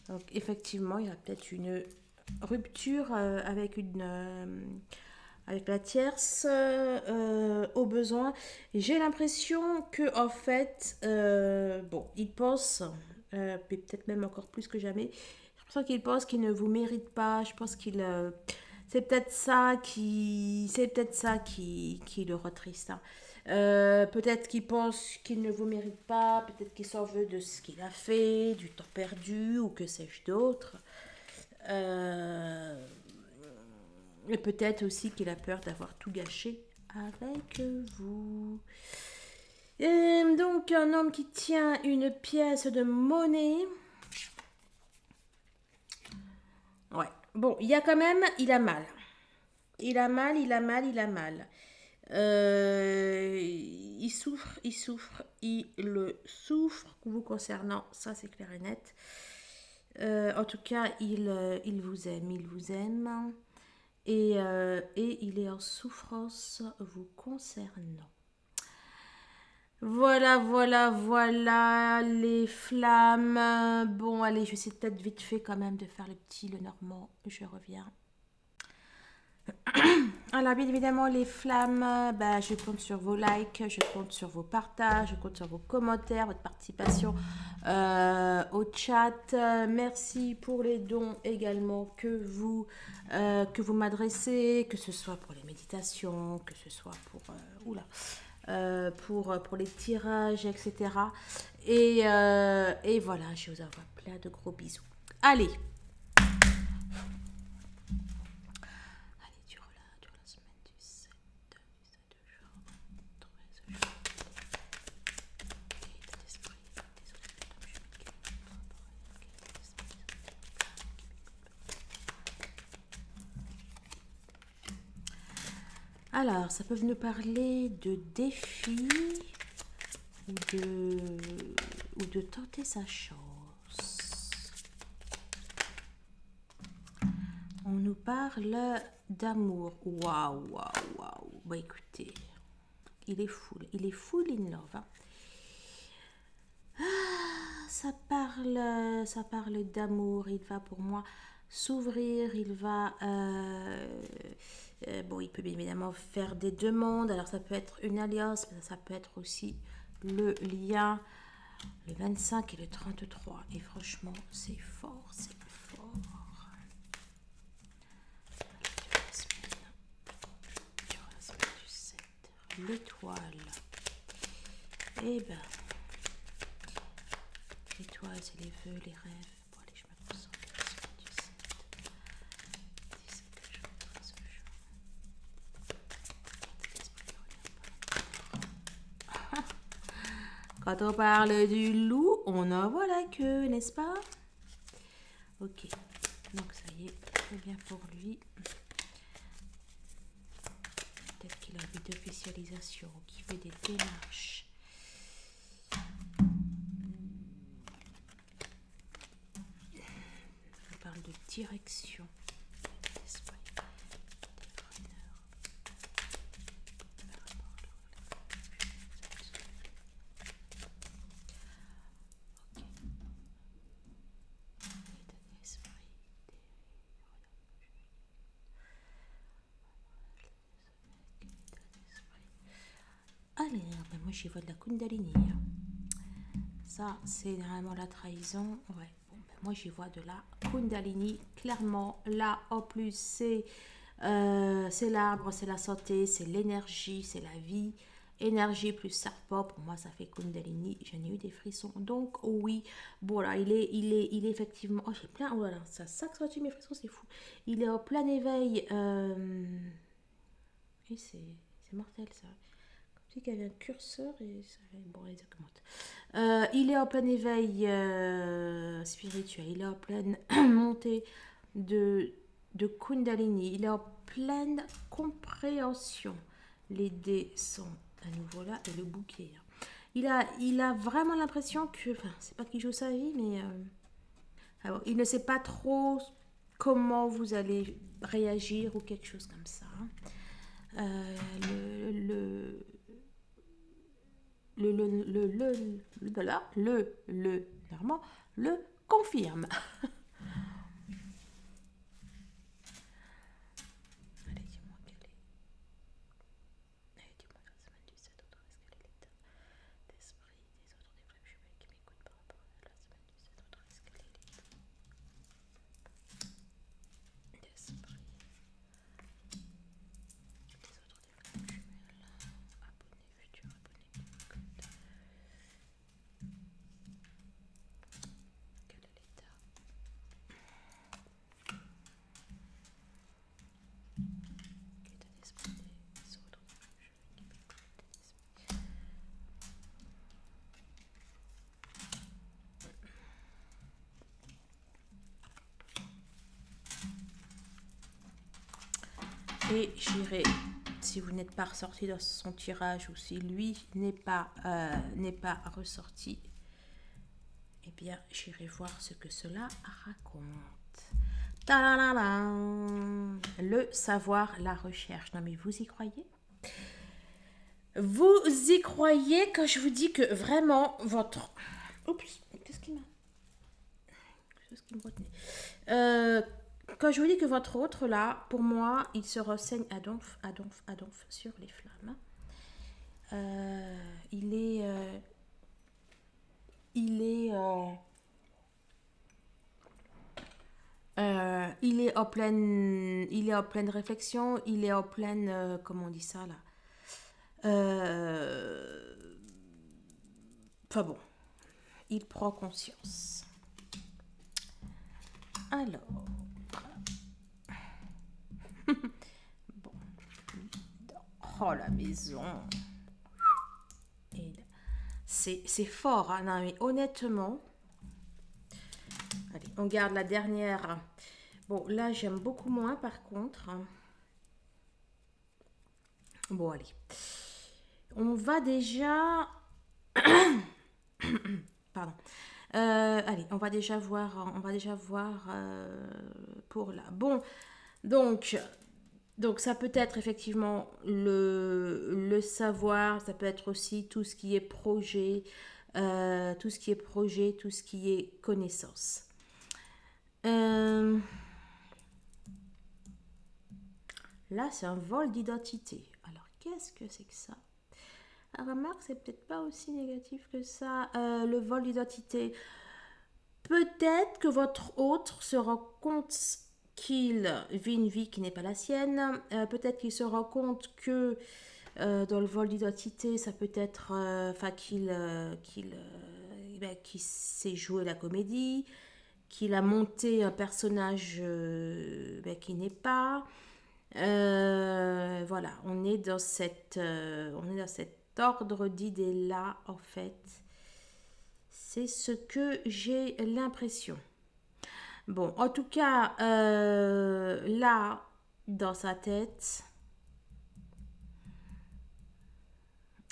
S1: Donc effectivement, il y a peut-être une rupture avec la tierce au besoin. Et j'ai l'impression que en fait, bon, il pense, mais peut-être même encore plus que jamais, j'ai l'impression qu'il pense qu'il ne vous mérite pas. Je pense qu'il c'est peut-être ça qui le rend triste, hein. Peut-être qu'il pense qu'il ne vous mérite pas, peut-être qu'il s'en veut de ce qu'il a fait, du temps perdu ou que sais-je d'autre. Euh, et peut-être aussi qu'il a peur d'avoir tout gâché avec vous. Et donc un homme qui tient une pièce de monnaie. Ouais. Bon, il y a quand même, il a mal. Il a mal, il a mal, il a mal. Il souffre, il souffre, il le souffre vous concernant, ça c'est clair et net. En tout cas, il vous aime, il vous aime. Et il est en souffrance vous concernant. Voilà, voilà, voilà, les flammes. Bon, allez, je vais essayer peut-être vite fait quand même de faire le normand. Je reviens. Alors, bien évidemment, les flammes, bah, je compte sur vos likes, je compte sur vos partages, je compte sur vos commentaires, votre participation au chat. Merci pour les dons également que vous m'adressez, que ce soit pour les méditations, que ce soit pour les tirages, etc. Et voilà, je vous envoie plein de gros bisous. Allez, durant la semaine du 7 de juin, 13 juin, état d'esprit, alors, ça peut nous parler de défis de, ou de tenter sa chance. On nous parle d'amour. Waouh, waouh, waouh. Bah écoutez, il est full in love, hein. Ça parle d'amour. Il va pour moi s'ouvrir. Il va, bon, il peut bien évidemment faire des demandes. Alors ça peut être une alliance, mais ça peut être aussi le lien, le 25 et le 33. Et franchement, c'est fort, c'est fort. Durant la semaine du 7, l'étoile. Eh ben, l'étoile, c'est les vœux, les rêves. Bon, allez, je me concentre. La semaine du 7, 17 juin, 13 juin. Quand on parle du loup, on en voit la queue, n'est-ce pas? Ok, donc ça y est, très bien pour lui. Peut-être qu'il a envie d'officialisation, qu'il fait des démarches. On parle de direction. Allez, ben moi j'y vois de la Kundalini. Ça, c'est vraiment la trahison. Ouais, bon, ben moi j'y vois de la Kundalini. Clairement, là, en plus, c'est l'arbre, c'est la santé, c'est l'énergie, c'est la vie. Énergie plus serpent, pour moi, ça fait Kundalini. J'en ai eu des frissons. Donc, oui, bon, là, il est effectivement. Oh, j'ai plein. Oh là là, ça que ça tue mes frissons, c'est fou. Il est en plein éveil. Et c'est mortel, ça. Comme qu'il y avait un curseur et ça. Bon, les augmente. Il est en plein éveil spirituel. Il est en pleine montée de Kundalini. Il est en pleine compréhension. Les dés sont à nouveau là et le bouquet. Il a vraiment l'impression que, enfin, c'est pas qu'il joue sa vie, mais alors, il ne sait pas trop comment vous allez réagir ou quelque chose comme ça. Le, le, Normand le confirme. Et j'irai, si vous n'êtes pas ressorti dans son tirage ou si lui n'est pas ressorti, eh bien j'irai voir ce que cela raconte. Ta-da-da-da. Le savoir, la recherche. Non mais vous y croyez? Vous y croyez quand je vous dis que vraiment votre... Oups, qu'est-ce qui m'a... Qu'est-ce qui me retenait quand je vous dis que votre autre là, pour moi, il se renseigne à donf sur les flammes. Il est... il est en pleine réflexion, il est en pleine... comment on dit ça là? Enfin bon, il prend conscience. Alors... bon. Oh, la maison. C'est fort, hein? Non, mais honnêtement... Allez, on garde la dernière. Bon, là, j'aime beaucoup moins, par contre. Bon, allez. On va déjà... Pardon. Allez, on va déjà voir pour là. Bon, donc ça peut être effectivement le savoir, ça peut être aussi tout ce qui est projet, tout ce qui est connaissance. Là, c'est un vol d'identité. Alors, qu'est-ce que c'est que ça? Remarque, c'est peut-être pas aussi négatif que ça. Le vol d'identité. Peut-être que votre autre se rend compte qu'il vit une vie qui n'est pas la sienne. Peut-être qu'il se rend compte que dans le vol d'identité, ça peut être qu'il sait jouer la comédie, qu'il a monté un personnage qui n'est pas. Voilà, on est dans cet ordre d'idées là en fait. C'est ce que j'ai l'impression. Bon, en tout cas, là, dans sa tête,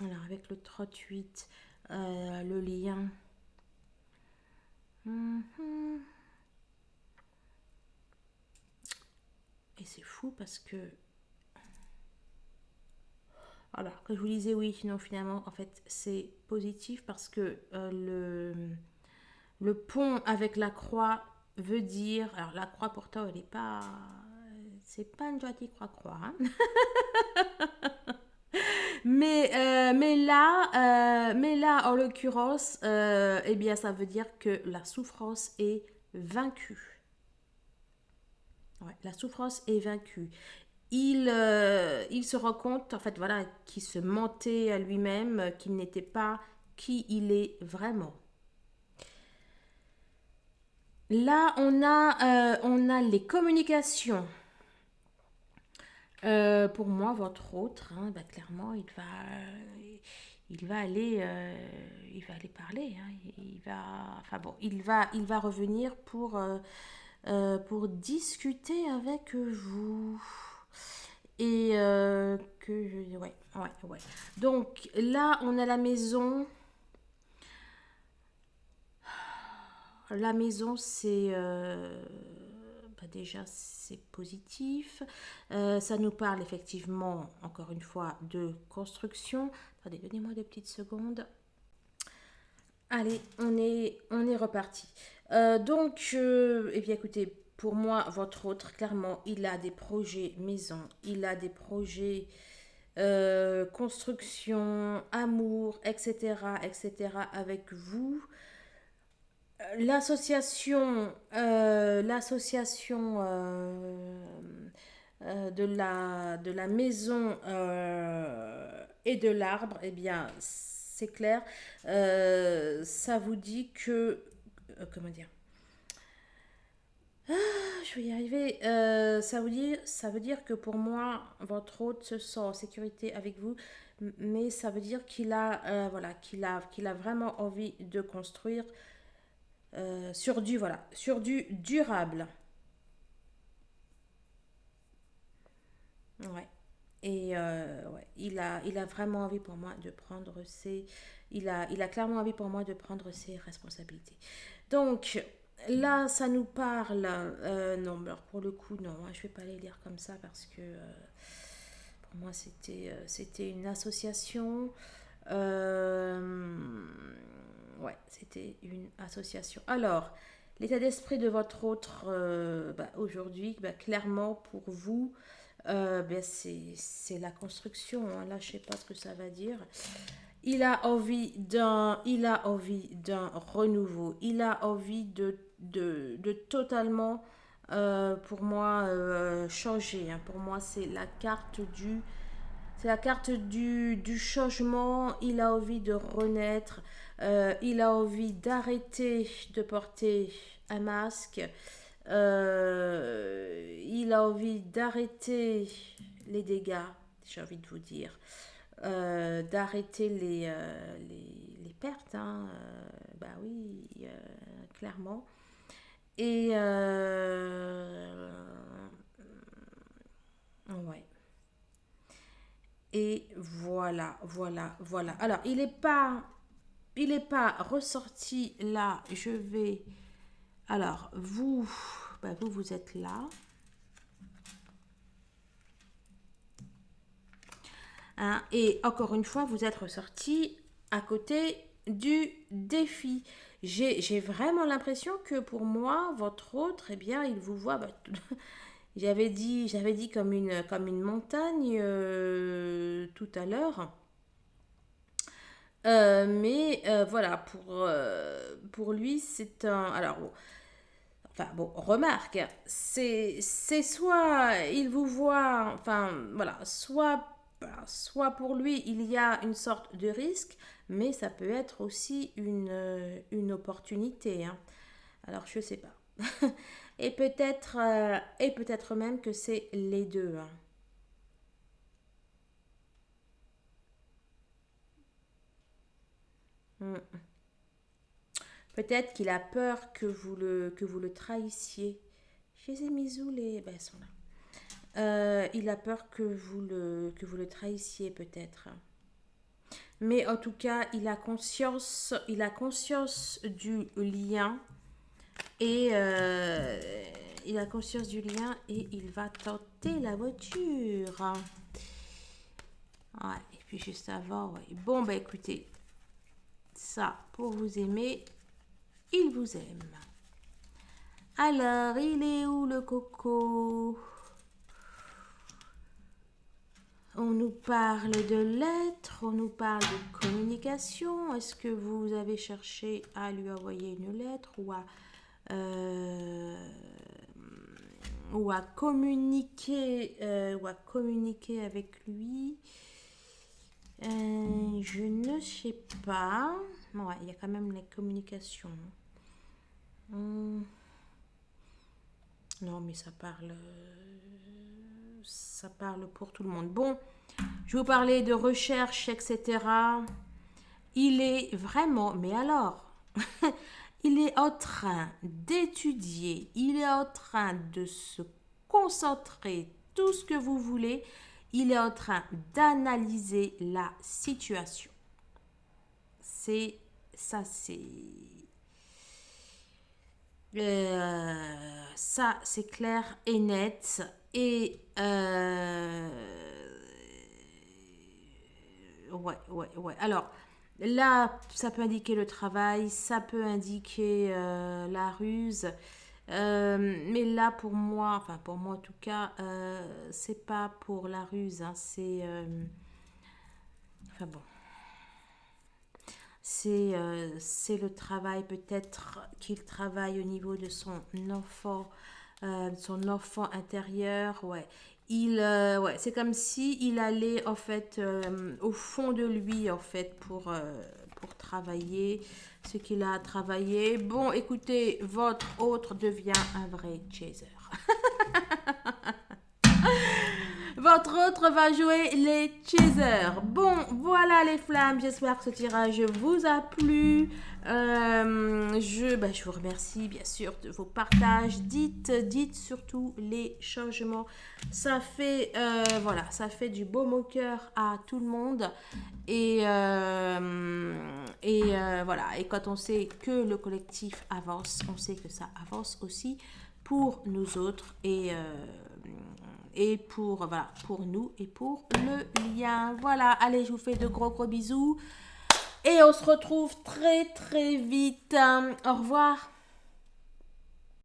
S1: alors avec le 38, le lien. Et c'est fou parce que... Alors, que je vous disais oui, non, finalement, en fait, c'est positif parce que le pont avec la croix veut dire... Alors, la croix, pourtant, elle n'est pas... C'est pas une gentille croix-croix, hein. mais là, en l'occurrence, eh bien, ça veut dire que la souffrance est vaincue. Ouais, la souffrance est vaincue. Il se rend compte, en fait, voilà, qu'il se mentait à lui-même, qu'il n'était pas qui il est vraiment. Là, on a les communications. Pour moi, votre autre, hein, bah, clairement, il va aller parler. Hein, il va revenir pour discuter avec vous. Et ouais. Donc là, on a la maison. La maison, c'est déjà c'est positif. Ça nous parle effectivement, encore une fois, de construction. Attendez, donnez-moi 2 petites secondes. Allez, on est reparti. Donc, eh bien, écoutez, pour moi, votre autre, clairement, il a des projets maison, il a des projets construction, amour, etc., avec vous. L'association de la maison et de l'arbre, eh bien, c'est clair. Ça vous dit que... comment dire? Je vais y arriver. Ça veut dire que pour moi, votre hôte se sent en sécurité avec vous, mais ça veut dire qu'il a, qu'il a vraiment envie de construire sur du durable. Ouais. Et ouais, il a vraiment envie pour moi de prendre ses... il a clairement envie pour moi de prendre ses responsabilités. Donc, là, ça nous parle... non, mais alors pour le coup, non, hein, je vais pas les lire comme ça parce que pour moi, c'était une association. Euh, ouais, c'était une association. Alors, l'état d'esprit de votre autre bah, aujourd'hui, bah, clairement pour vous, ben c'est la construction. Hein. Là, je sais pas ce que ça va dire. Il a envie d'un renouveau. Il a envie de totalement, pour moi, changer. Hein. Pour moi, c'est la carte du changement. Il a envie de renaître. Il a envie d'arrêter de porter un masque. Il a envie d'arrêter les dégâts, j'ai envie de vous dire. D'arrêter les pertes, hein, bah oui, clairement. Et ouais. Et voilà, voilà, voilà. Alors, il est pas ressorti là. Je vais. Alors, vous, bah, vous êtes là. Hein, et encore une fois, vous êtes ressorti à côté du défi. J'ai vraiment l'impression que pour moi, votre autre, eh bien, il vous voit. Bah, j'avais dit comme une montagne tout à l'heure. Mais voilà, pour lui, c'est un. Alors, bon, enfin, bon, remarque, c'est soit il vous voit, enfin, voilà, soit pour lui, il y a une sorte de risque, mais ça peut être aussi une opportunité. Hein. Alors, je sais pas. Et peut-être même que c'est les deux. Hein. Mm. Peut-être qu'il a peur que vous le trahissiez. Je les ai mis où les... Ben, elles sont là. Il a peur que vous le traissiez peut-être. Mais en tout cas, il a conscience du lien et il a conscience du lien et il va tenter la voiture. Ouais, et puis juste avant, ouais. Bon, bah écoutez, ça, pour vous aimer, il vous aime. Alors, il est où le coco? On nous parle de lettres, on nous parle de communication. Est-ce que vous avez cherché à lui envoyer une lettre euh, ou à communiquer avec lui? Je ne sais pas. Ouais, il y a quand même la communication. Hum, non, mais ça parle pour tout le monde. Bon, je vais vous parler de recherche, etc. Il est vraiment, mais alors, il est en train d'étudier, il est en train de se concentrer, tout ce que vous voulez, il est en train d'analyser la situation. C'est ça, ça, c'est clair et net. Et ouais, ouais, ouais. Alors, là, ça peut indiquer le travail, ça peut indiquer la ruse. Mais là, pour moi en tout cas, c'est pas pour la ruse. Hein, enfin bon, c'est le travail, peut-être qu'il travaille au niveau de son enfant intérieur, ouais. Ouais, c'est comme si il allait en fait au fond de lui en fait pour travailler ce qu'il a travaillé. Bon, écoutez, votre autre devient un vrai chaser. Votre autre va jouer les chasers. Bon, voilà les flammes. J'espère que ce tirage vous a plu. Je vous remercie bien sûr de vos partages. Dites surtout les changements. Ça fait, ça fait du baume au cœur à tout le monde. Voilà. Et quand on sait que le collectif avance, on sait que ça avance aussi pour nous autres et pour nous et pour le lien. Voilà, allez, je vous fais de gros bisous et on se retrouve très très vite. Au revoir.